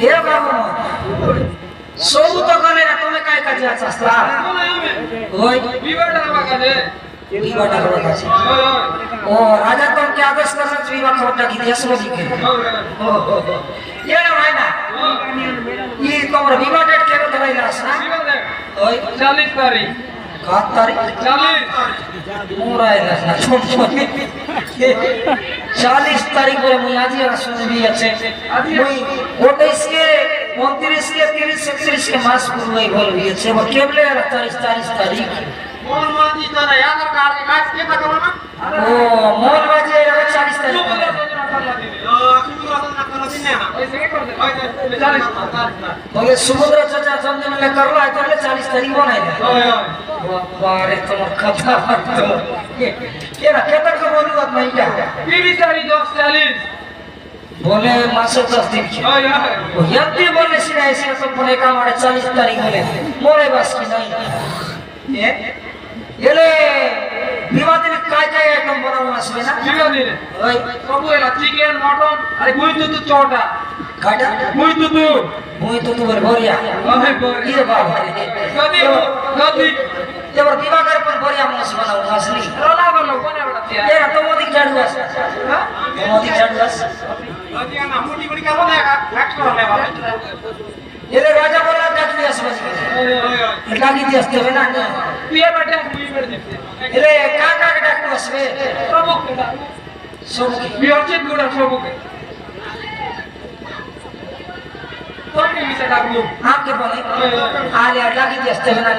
हे बाबा सोबू तो गले ना तुम्ही काय काढायचं असता होय विवादाला बघाले विवाह टाकायचा ओ राजा तो क्या आदेश करण्याच विवाह खोटा किती असं लिखे हो ये ना भाई ना ये तुम्हारा विवाह डेट केलं तर राहिला असं ना होय 40 तारीख का तारीख 40 मोरायला ना 40 तारीख করে মুই আজি আসলে বিয়েছে মুই 28 কে 29 কে 30 31 কে মাস পুরোই বল বিয়েছে বা কেবলে 40 তারিখ मोर माती तर याला काढ काय के टाकला ना ও মোর বাজে 40 তারিখ বলে সমুদ্র চাচা জন্ম লে করলা তাহলে 40 তারিখ বানাইলা বারে তোমার কথা তো কেরা কেতর কো বলুত না এটা 30 তারিখ 40 बोले मासो 10 दिन की ओ यदि बोले सिना ऐसे तो बोले का मारे 40 तारीख बोले मोरे बस की नहीं ये विवाह दिन काय काय आइटम बनावं असले ना विवाह दिन ओय प्रभु एला चिकन मटन अरे गुई तू चोटा काटा गुई तू मुई तो बर भरिया अहे बोरी ये बाबा कदी ते बर विवाह कर पर भरिया मास बनावं असली रोला बोलो कोने बडा ये तो मोदी झाड़ू अस मोदी झाड़ू अस कदी ना मोटी बड़ी का बोले एक्स्ट्रा ले बाबा ये राजा बोला डाकी अस बस डाकी दी असते ना पिए बेटे मुई बेटे ये का डाकू असवे प्रभु के सब की बियरचे गुडा प्रभु के तो के विषय डाकू आपके बोले आले डाकी दी असते ना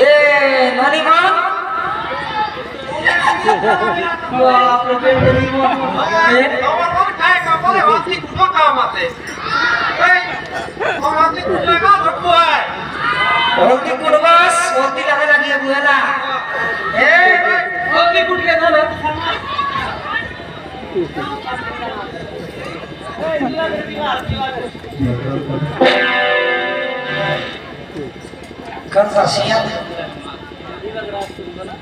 ए नानी मां बाप रे गरीब ए और काय का बोले वासी कुठो काम आते ए वासी कुठो का रखो है होती कुडवास होती लगे लगी बुएला ए वासी कुठ के ना कंसा सिया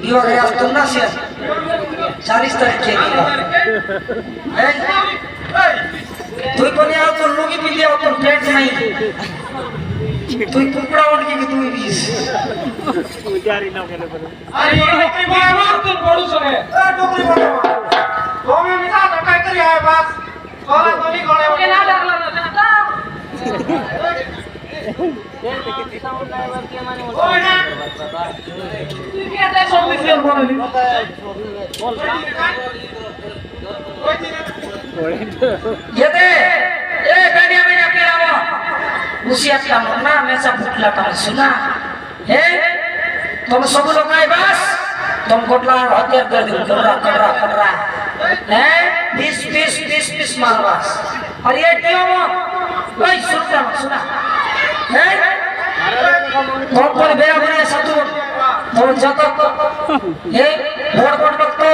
विवाह गया तुम ना सिया 40 तारीख के है तू कोनी आओ तो लोगी भी लिया तो पेट नहीं तू कुकड़ा उठ के तू बीस पुजारी ना केले पर अरे टोकरी मार तू पडू सके ए टोकरी मार तो मी मिटा काय करी आहे बस तोला तोनी गळे के ना लागला ना आता ओय ना तू क्या ते सोबी सेल बोलली ये दे ए गाड़िया में के लाओ उसिया का मरना में सब फुटला का सुना है तुम सब लोग आए बस तुम कोटला हत्या कर दो कटरा है 20 मार बस और ये क्यों ओए सुना है तुम पर बेरा बनिया सतु तुम जत ए बोर्ड तो